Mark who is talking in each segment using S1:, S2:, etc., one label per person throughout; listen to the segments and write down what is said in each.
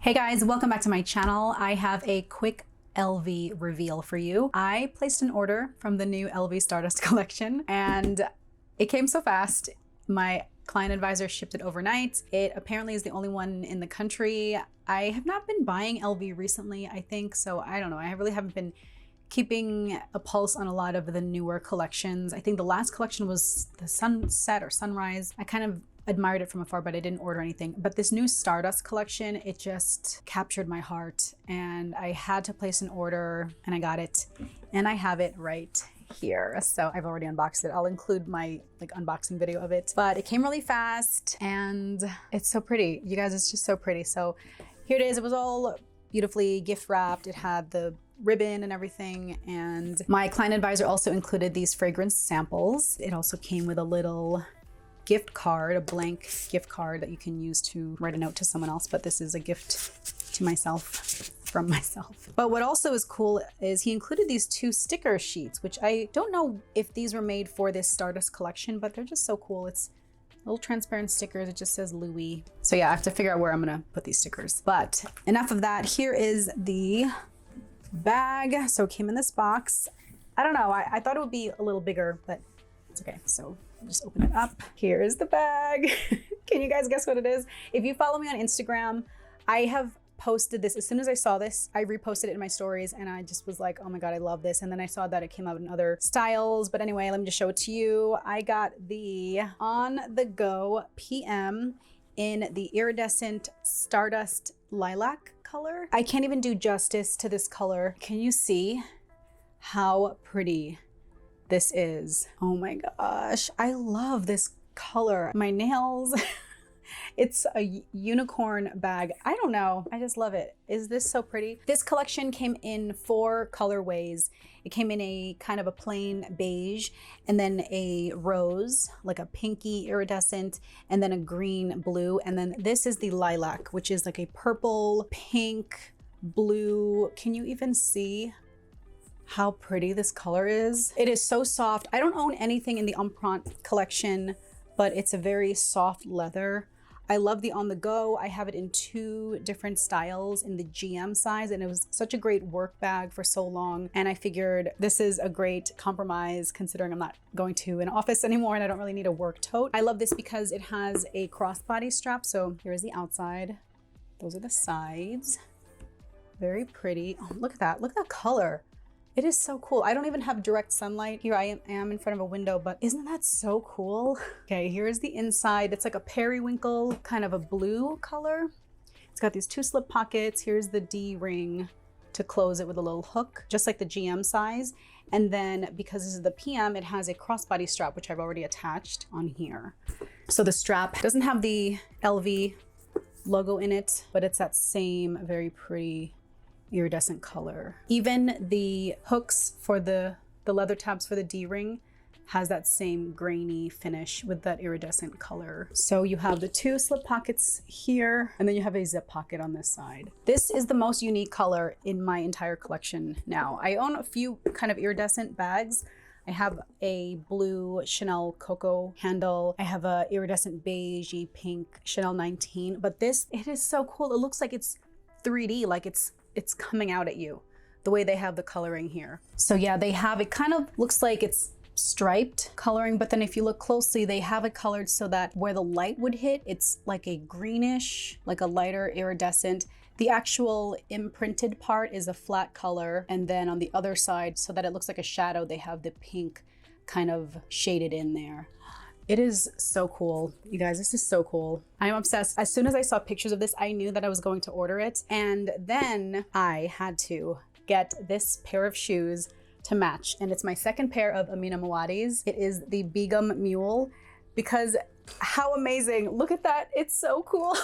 S1: Hey guys, welcome back to my channel. I have a quick LV reveal for you. I placed an order from the new LV Stardust collection and it came so fast. My client advisor shipped it overnight. It apparently is the only one in the country. I have not been buying LV recently, I think, so I don't know. I really haven't been keeping a pulse on a lot of the newer collections. I think the last collection was the Sunset or Sunrise. I kind of admired it from afar, but I didn't order anything. But this new Stardust collection, it just captured my heart and I had to place an order and I got it and I have it right here. So I've already unboxed it. I'll include my unboxing video of it, but it came really fast and it's so pretty. You guys, it's just so pretty. So here it is. It was all beautifully gift wrapped. It had the ribbon and everything. And my client advisor also included these fragrance samples. It also came with a little gift card, a blank gift card that you can use to write a note to someone else, but this is a gift to myself, from myself. But what also is cool is he included these two sticker sheets, which I don't know if these were made for this Stardust collection, but they're just so cool. It's little transparent stickers. It just says Louis. So yeah, I have to figure out where I'm gonna put these stickers. But enough of that. Here is the bag. So it came in this box. I don't know, I thought it would be a little bigger, but it's okay. So I'll just open it up. Here is the bag. Can you guys guess what it is? If you follow me on Instagram, I have posted this. As soon as I saw this, I reposted it in my stories and I just was like, oh my God, I love this. And then I saw that it came out in other styles. But anyway, let me just show it to you. I got the On The Go PM in the iridescent Stardust lilac color. I can't even do justice to this color. Can you see how pretty this is? Oh my gosh, I love this color. My nails, it's a unicorn bag. I don't know, I just love it. Is this so pretty? This collection came in 4 colorways. It came in a kind of a plain beige, and then a rose, like a pinky iridescent, and then a green blue. And then this is the lilac, which is like a purple, pink, blue. Can you even see how pretty this color is? It is so soft. I don't own anything in the Empreinte collection, but it's a very soft leather. I love the On The Go. I have it in 2 different styles in the GM size, and it was such a great work bag for so long. And I figured this is a great compromise considering I'm not going to an office anymore and I don't really need a work tote. I love this because it has a crossbody strap. So here's the outside. Those are the sides. Very pretty. Oh, look at that. Look at that color. It is so cool. I don't even have direct sunlight. Here I am in front of a window, but isn't that so cool? Okay, here's the inside. It's like a periwinkle, kind of a blue color. It's got these 2 slip pockets. Here's the D ring to close it with a little hook, just like the GM size. And then because this is the PM, it has a crossbody strap, which I've already attached on here. So the strap doesn't have the LV logo in it, but it's that same very pretty iridescent color. Even the hooks for the leather tabs for the D-ring has that same grainy finish with that iridescent color. So you have the 2 slip pockets here, and then you have a zip pocket on this side. This is the most unique color in my entire collection now. I own a few kind of iridescent bags. I have a blue Chanel Coco handle. I have a iridescent beigey pink Chanel 19, but this, it is so cool. It looks like it's 3D, like it's coming out at you, the way they have the coloring here. So yeah, they have, it kind of looks like it's striped coloring, but then if you look closely, they have it colored so that where the light would hit, it's like a greenish, like a lighter iridescent. The actual imprinted part is a flat color. And then on the other side, so that it looks like a shadow, they have the pink kind of shaded in there. It is so cool. You guys, this is so cool. I'm obsessed. As soon as I saw pictures of this, I knew that I was going to order it. And then I had to get this pair of shoes to match. And it's my second pair of Amina Muaddi's. It is the Begum Mule, because how amazing. Look at that. It's so cool.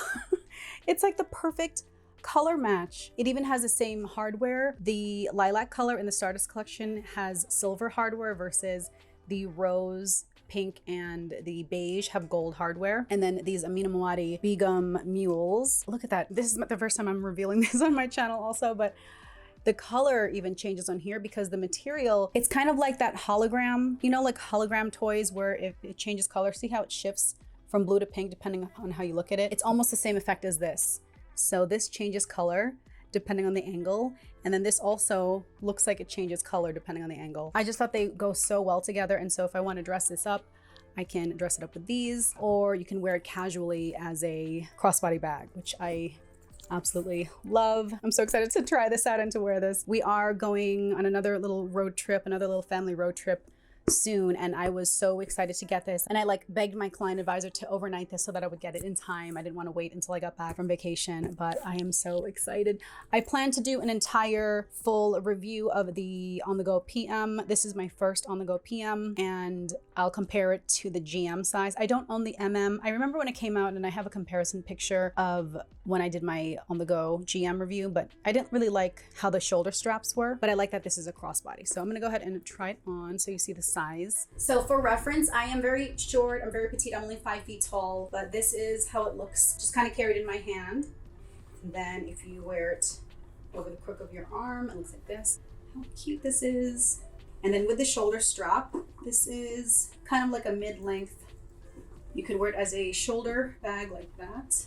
S1: It's like the perfect color match. It even has the same hardware. The lilac color in the Stardust collection has silver hardware versus the rose, pink, and the beige have gold hardware. And then these Amina Muaddi Begum Mules. Look at that. This is the first time I'm revealing this on my channel also, but the color even changes on here because the material, it's kind of like that hologram, you know, like hologram toys where it changes color. See how it shifts from blue to pink depending on how you look at it? It's almost the same effect as this. So this changes color depending on the angle. And then this also looks like it changes color depending on the angle. I just thought they go so well together. And so if I want to dress this up, I can dress it up with these, or you can wear it casually as a crossbody bag, which I absolutely love. I'm so excited to try this out and to wear this. We are going on another little road trip, another little family road trip soon, and I was so excited to get this, and I like begged my client advisor to overnight this so that I would get it in time. I didn't want to wait until I got back from vacation, but I am so excited. I plan to do an entire full review of the On The Go PM. This is my first On The Go PM, and I'll compare it to the GM size. I don't own the MM. I remember when it came out, and I have a comparison picture of when I did my On The Go GM review, but I didn't really like how the shoulder straps were, but I like that this is a crossbody. So I'm gonna go ahead and try it on so you see the size. So for reference, I am very short, I'm very petite, I'm only 5 feet tall, but this is how it looks, just kind of carried in my hand. And then if you wear it over the crook of your arm, it looks like this. How cute this is. And then with the shoulder strap, this is kind of like a mid-length. You could wear it as a shoulder bag like that,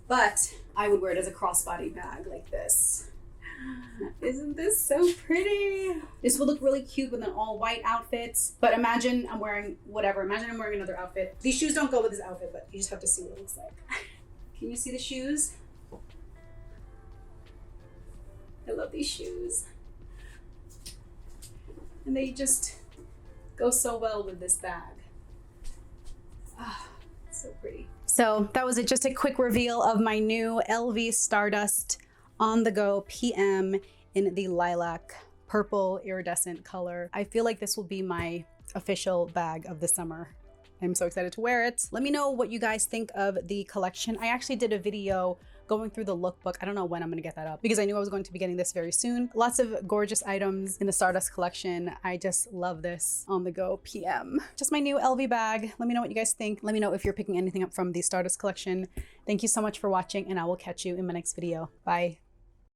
S1: but I would wear it as a crossbody bag like this. Isn't this so pretty? This would look really cute with an all white outfit, but imagine I'm wearing whatever. Imagine I'm wearing another outfit. These shoes don't go with this outfit, but you just have to see what it looks like. Can you see the shoes? I love these shoes. And they just go so well with this bag. Ah, so pretty. So that was it, just a quick reveal of my new LV Stardust On The Go PM in the lilac purple iridescent color. I feel like this will be my official bag of the summer. I'm so excited to wear it. Let me know what you guys think of the collection. I actually did a video going through the lookbook. I don't know when I'm gonna get that up because I knew I was going to be getting this very soon. Lots of gorgeous items in the Stardust collection. I just love this On The Go PM. Just my new LV bag. Let me know what you guys think. Let me know if you're picking anything up from the Stardust collection. Thank you so much for watching, and I will catch you in my next video. Bye.